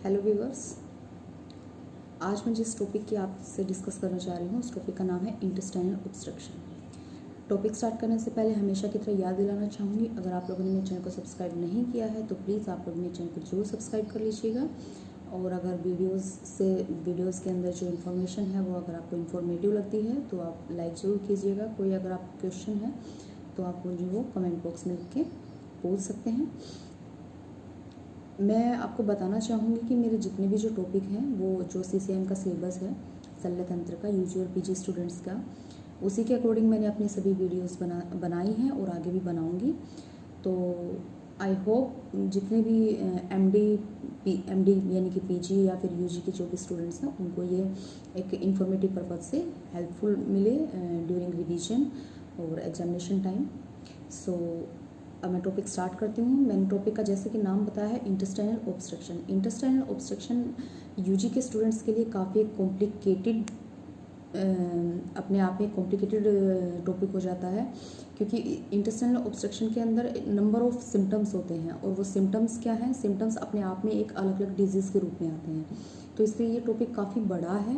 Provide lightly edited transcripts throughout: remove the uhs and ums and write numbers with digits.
Hello viewers, आज मैं जिस टॉपिक की आपसे डिस्कस करना चाह रही हूँ उस टॉपिक का नाम है इंटेस्टाइनल ऑब्स्ट्रक्शन। टॉपिक स्टार्ट करने से पहले हमेशा की तरह याद दिलाना चाहूँगी, अगर आप लोगों ने मेरे चैनल को सब्सक्राइब नहीं किया है तो प्लीज़ आप लोग मेरे चैनल को जरूर सब्सक्राइब कर लीजिएगा। और अगर वीडियोज़ के अंदर जो इन्फॉर्मेशन है वो अगर आपको इन्फॉर्मेटिव लगती है तो आप लाइक ज़रूर कीजिएगा। कोई अगर आपको क्वेश्चन है तो आप मुझे वो कमेंट बॉक्स में लिख के पूछ सकते हैं। मैं आपको बताना चाहूँगी कि मेरे जितने भी जो टॉपिक हैं वो जो CCM का सिलेबस है शल्य तंत्र का UG और PG स्टूडेंट्स का, उसी के अकॉर्डिंग मैंने अपनी सभी वीडियोस बनाई हैं और आगे भी बनाऊँगी। तो आई होप जितने भी MD यानी कि PG या फिर UG के जो भी स्टूडेंट्स हैं उनको ये एक इन्फॉर्मेटिव पर्पज़ से हेल्पफुल मिले ड्यूरिंग रिविजन और एग्जामिनेशन टाइम। सो अब मैं टॉपिक स्टार्ट करती हूँ। मैंने टॉपिक का जैसे कि नाम बताया है intestinal obstruction. Intestinal obstruction UG के स्टूडेंट्स के लिए काफ़ी कॉम्प्लिकेटेड अपने आप में कॉम्प्लिकेटेड टॉपिक हो जाता है, क्योंकि इंटेस्टाइनल ऑब्स्ट्रक्शन के अंदर नंबर ऑफ सिम्टम्स होते हैं और वो सिम्टम्स क्या हैं, सिम्टम्स अपने आप में एक अलग अलग डिजीज़ के रूप में आते हैं। तो इसलिए ये टॉपिक काफ़ी बड़ा है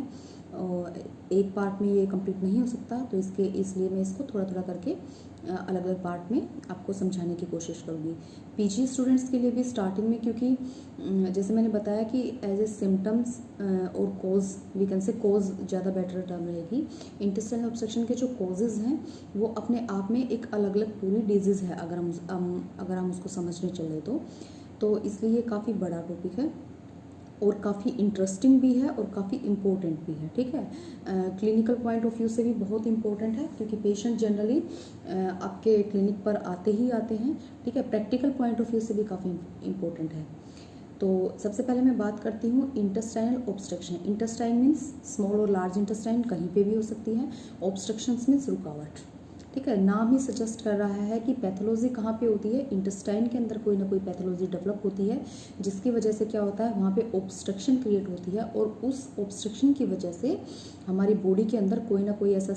और एक पार्ट में ये कंप्लीट नहीं हो सकता, तो इसलिए मैं इसको थोड़ा थोड़ा करके अलग अलग पार्ट में आपको समझाने की कोशिश करूँगी। PG स्टूडेंट्स के लिए भी स्टार्टिंग में, क्योंकि जैसे मैंने बताया कि एज ए सिम्टम्स और कोज, वी कैन से कोज ज़्यादा बेटर टर्म रहेगी। इंटेस्टाइनल ऑब्स्ट्रक्शन के जो कोजेज़ हैं वो अपने आप में एक अलग अलग पूरी डिजीज़ है अगर हम उसको समझने चले तो इसलिए ये काफ़ी बड़ा टॉपिक है और काफ़ी इंटरेस्टिंग भी है और काफ़ी इम्पोर्टेंट भी है। ठीक है, क्लिनिकल पॉइंट ऑफ व्यू से भी बहुत इम्पोर्टेंट है, क्योंकि पेशेंट जनरली आपके क्लिनिक पर आते हैं। ठीक है, प्रैक्टिकल पॉइंट ऑफ व्यू से भी काफ़ी इम्पोर्टेंट है। तो सबसे पहले मैं बात करती हूँ intestinal obstruction. Intestine means small और लार्ज इंटेस्टाइन, कहीं पे भी हो सकती है। ऑब्स्ट्रक्शंस मीन्स रुकावट। ठीक है, नाम ही सजेस्ट कर रहा है कि पैथोलॉजी कहाँ पे होती है, इंटेस्टाइन के अंदर कोई ना कोई पैथोलॉजी डेवलप होती है, जिसकी वजह से क्या होता है, वहाँ पे ऑब्स्ट्रक्शन क्रिएट होती है और उस ऑब्स्ट्रक्शन की वजह से हमारी बॉडी के अंदर कोई ना कोई ऐसा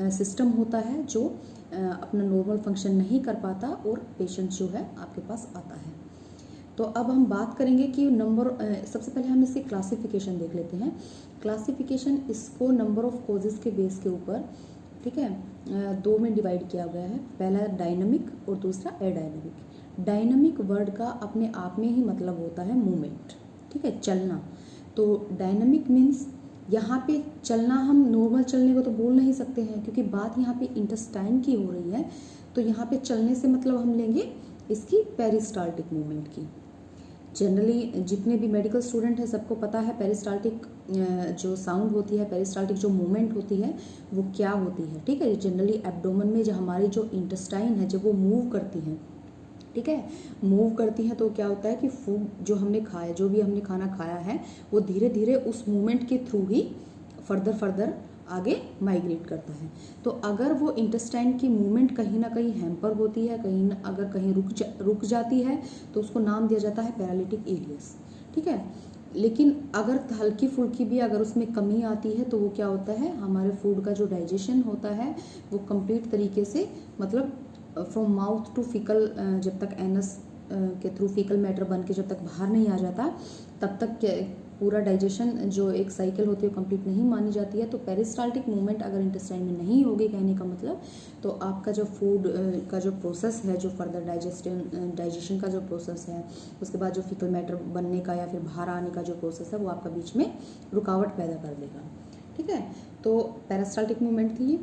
सिस्टम होता है जो अपना नॉर्मल फंक्शन नहीं कर पाता और पेशेंट जो है आपके पास आता है। तो अब हम बात करेंगे कि सबसे पहले हम इसकी क्लासिफिकेशन देख लेते हैं। क्लासिफिकेशन इसको नंबर ऑफ कॉजेज़ के बेस के ऊपर, ठीक है, दो में डिवाइड किया गया है। पहला डायनामिक और दूसरा एडायनामिक। डायनामिक वर्ड का अपने आप में ही मतलब होता है मूवमेंट, ठीक है, चलना। तो डायनामिक मीन्स यहाँ पे चलना, हम नॉर्मल चलने को तो बोल नहीं सकते हैं, क्योंकि बात यहाँ पे इंटेस्टाइन की हो रही है। तो यहाँ पे चलने से मतलब हम लेंगे इसकी पेरिस्टाल्टिक मूवमेंट की। जनरली जितने भी मेडिकल स्टूडेंट हैं सबको पता है पेरिस्टाल्टिक जो साउंड होती है, पेरिस्टाल्टिक जो मूवमेंट होती है वो क्या होती है। ठीक है, जनरली एब्डोमेन में जो हमारी जो इंटेस्टाइन है जब वो मूव करती हैं, ठीक है, मूव करती हैं, तो क्या होता है कि फूड जो हमने खाया, जो भी हमने खाना खाया है, वो धीरे धीरे उस मूवमेंट के थ्रू ही फर्दर आगे माइग्रेट करता है। तो अगर वो इंटेस्टाइन की मूवमेंट कहीं ना कहीं हैम्पर होती है, अगर कहीं रुक जाती है, तो उसको नाम दिया जाता है पैरालिटिक इलियस। ठीक है, लेकिन अगर हल्की फुल्की भी अगर उसमें कमी आती है तो वो क्या होता है, हमारे फूड का जो डाइजेशन होता है वो कंप्लीट तरीके से, मतलब फ्रॉम माउथ टू फीकल, जब तक एनस के थ्रू फीकल मैटर बन के जब तक बाहर नहीं आ जाता तब तक पूरा डाइजेशन जो एक साइकिल होती है वो कंप्लीट नहीं मानी जाती है। तो पेरिस्टाल्टिक मूवमेंट अगर इंटेस्टाइन में नहीं होगी, कहने का मतलब, तो आपका जो फूड का जो प्रोसेस है, जो फर्दर डाइजेशन का जो प्रोसेस है, उसके बाद जो फीकल मैटर बनने का या फिर बाहर आने का जो प्रोसेस है वो आपका बीच में रुकावट पैदा कर देगा। ठीक है, तो पेरिस्टाल्टिक मूवमेंट थी।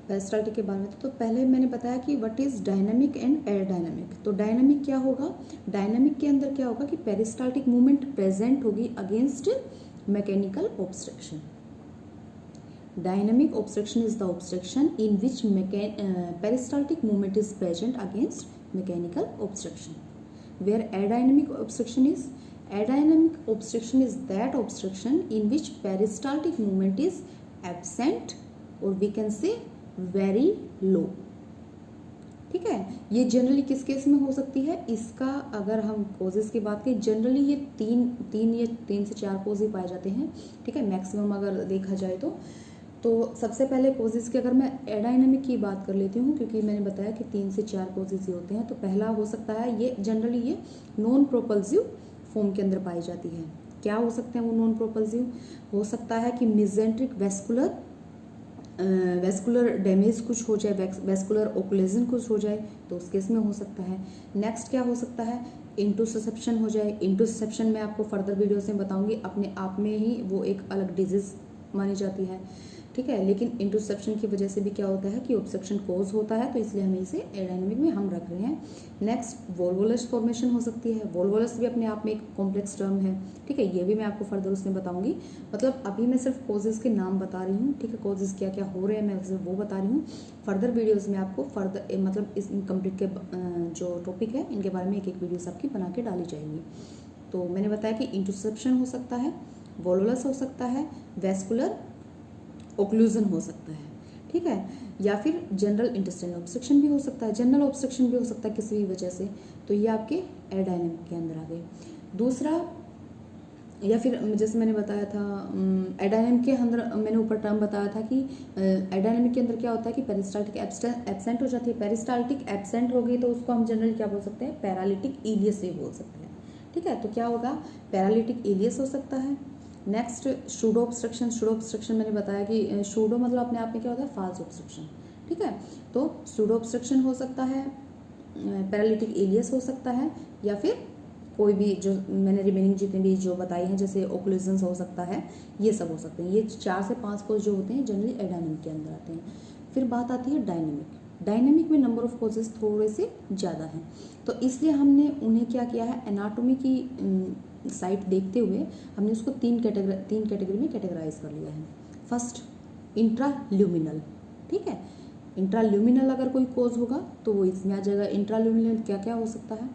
पेरिस्टाल्टिक के बारे में तो पहले मैंने बताया कि व्हाट इज डायनामिक एंड एयरडायनामिक। तो डायनामिक क्या होगा, डायनामिक के अंदर क्या होगा कि पेरिस्टाल्टिक मूवमेंट प्रेजेंट होगी against mechanical obstruction. Dynamic obstruction is the obstruction in which peristaltic movement is present against mechanical obstruction. Where adynamic obstruction is that obstruction in which peristaltic movement is absent और we can say very low. ठीक है, ये generally किस case में हो सकती है, इसका अगर हम कोजेस की बात करें, जनरली ये तीन से चार कोज ही पाए जाते हैं। ठीक है, मैक्सिमम अगर देखा जाए तो सबसे पहले कोजेस की अगर मैं एडाइनमिक की बात कर लेती हूँ, क्योंकि मैंने बताया कि 3 से 4 कोजेस ही होते हैं। तो पहला हो सकता है ये जनरली ये नॉन प्रोपल्सिव फॉर्म के अंदर पाई जाती है। क्या हो सकते हैं वो नॉन प्रोपल्सिव? हो सकता है कि मेसेंट्रिक वेस्कुलर डैमेज कुछ हो जाए, वेस्कुलर ओक्लूजन कुछ हो जाए, तो उस केस में हो सकता है। नेक्स्ट क्या हो सकता है? इंटुसेप्शन हो जाए। इंटुसेप्शन मैं आपको फर्दर वीडियो से बताऊंगी, अपने आप में ही वो एक अलग डिजीज मानी जाती है, ठीक है। लेकिन इंटरसेप्शन की वजह से भी क्या होता है कि ऑब्स्ट्रक्शन कोज होता है, तो इसलिए हमें इसे एरोडायनेमिक में हम रख रहे हैं। नेक्स्ट वोल्वुलस फॉर्मेशन हो सकती है। वोल्वुलस भी अपने आप में एक कॉम्प्लेक्स टर्म है, ठीक है। ये भी मैं आपको फर्दर उसमें बताऊंगी। मतलब अभी मैं सिर्फ कॉजेज के नाम बता रही हूँ, ठीक है। कॉजेज क्या क्या हो रहे हैं मैं सिर्फ वो बता रही हूँ। फर्दर वीडियोज़ में आपको फर्दर मतलब इस इनकम्प्लीट के जो टॉपिक है इनके बारे में एक वीडियोस आपकी बना के डाली जाएगी। तो मैंने बताया कि इंटरसेप्शन हो सकता है, वोल्वुलस हो सकता है, वेस्कुलर ओक्लूजन हो सकता है, ठीक है। या फिर जनरल इंटेस्टाइनल ऑब्स्ट्रक्शन भी हो सकता है, जनरल ऑब्स्ट्रक्शन भी हो सकता है किसी भी वजह से। तो ये आपके एरोडायनेमिक के अंदर आ गए। दूसरा, या फिर जैसे मैंने बताया था एरोडायनेमिक के अंदर मैंने ऊपर टर्म बताया था कि एरोडायनेमिक के अंदर क्या होता है कि पेरिस्टाल्टिक एब्सेंट हो जाती है। पेरिस्टाल्टिक एब्सेंट हो गई तो उसको हम जनरली क्या बोल सकते हैं? पैरालिटिक इलियस भी बोल सकते हैं, ठीक है। तो क्या होगा? पैरालिटिक इलियस हो सकता है। Next pseudo obstruction. Pseudo obstruction मैंने बताया कि शूडो मतलब अपने आप में क्या होता है? फाल्स ऑब्स्ट्रक्शन, ठीक है। तो शूडो ऑब्स्ट्रक्शन हो सकता है, पैरालिटिक इलियस हो सकता है, या फिर कोई भी जो मैंने रिमेनिंग जितने भी जो बताई हैं जैसे ओक्लूजन्स हो सकता है, ये सब हो सकते हैं। ये 4 से 5 कोज जो होते हैं जनरली एरोडायनेमिक के अंदर आते हैं। फिर बात आती है डायनेमिक। डायनेमिक में नंबर ऑफ कोजेस थोड़े से ज़्यादा हैं, तो इसलिए हमने उन्हें क्या किया है? एनाटॉमी की साइट देखते हुए हमने उसको तीन कैटेगरी में कैटेगराइज कर लिया है। फर्स्ट, इंट्राल्यूमिनल, ठीक है। इंट्राल्यूमिनल अगर कोई कोज होगा तो वो इसमें आ जाएगा। इंट्राल्यूमिनल क्या क्या हो सकता है?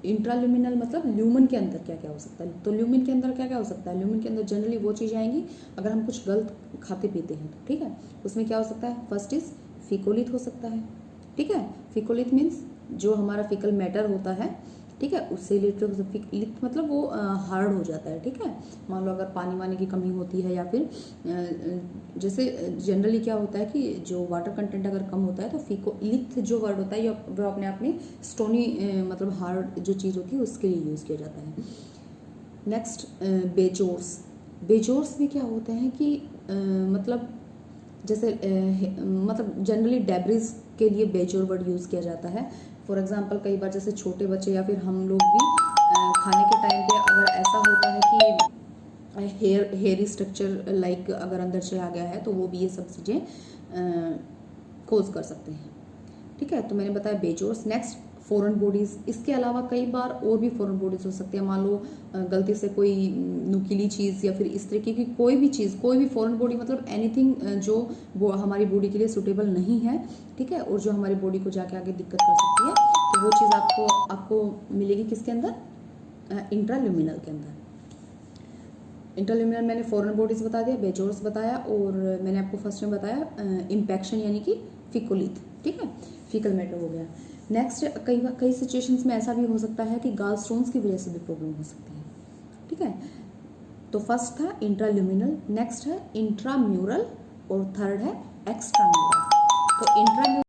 इंट्राल्यूमिनल मतलब ल्यूमन के अंदर क्या क्या हो सकता है? तो ल्यूमन के अंदर क्या क्या हो सकता है? ल्यूमन के अंदर जनरली वो चीज़ें आएंगी अगर हम कुछ गलत खाते पीते हैं तो, ठीक है। उसमें क्या हो सकता है? फर्स्ट इज फिकोलिथ हो सकता है, ठीक है। फिकोलिथ मीन्स जो हमारा फिकल मैटर होता है, ठीक है, उससे रिलेटेड लिथ मतलब वो हार्ड हो जाता है, ठीक है। मान लो अगर पानी वानी की कमी होती है या फिर जैसे जनरली क्या होता है कि जो वाटर कंटेंट अगर कम होता है तो फिको लिथ जो वर्ड होता है वो अपने आप में स्टोनी मतलब हार्ड जो चीज़ होती है उसके लिए यूज़ किया जाता है। नेक्स्ट बेजोर्स। बेजोर्स में क्या होते हैं कि मतलब जैसे मतलब जनरली डेब्रिज के लिए बेजोर वर्ड यूज़ किया जाता है। फॉर एग्जांपल कई बार जैसे छोटे बच्चे या फिर हम लोग भी खाने के टाइम पे अगर ऐसा होता है कि हेयरी स्ट्रक्चर लाइक अगर अंदर से आ गया है तो वो भी ये सब चीज़ें कोज कर सकते हैं, ठीक है। तो मैंने बताया बेजोर्स। Next, foreign bodies. इसके अलावा कई बार और भी फॉरेन बॉडीज़ हो सकती है। मान लो गलती से कोई नुकीली चीज़ या फिर इस तरीके की कोई भी चीज़, कोई भी फॉरेन बॉडी मतलब एनीथिंग जो वो हमारी बॉडी के लिए सूटेबल नहीं है, ठीक है, और जो हमारी बॉडी को जाके आगे दिक्कत कर सकती है, तो वो चीज़ आपको मिलेगी किसके अंदर? इंट्राल्यूमिनल के अंदर। इंट्राल्यूमिनल मैंने फॉरेन बॉडीज़ बता दिया, बेजोर्स बताया, और मैंने आपको फर्स्ट में बताया इम्पैक्शन यानी कि फिकोलिथ, ठीक है, फीकल मैटर हो गया। नेक्स्ट, कई सिचुएशंस में ऐसा भी हो सकता है कि गाल स्टोन्स की वजह से भी प्रॉब्लम हो सकती है, ठीक है। तो फर्स्ट था इंट्राल्यूमिनल, नेक्स्ट है इंट्राम्यूरल और थर्ड है एक्स्ट्राम्यूरल। तो इंट्राम्यूरल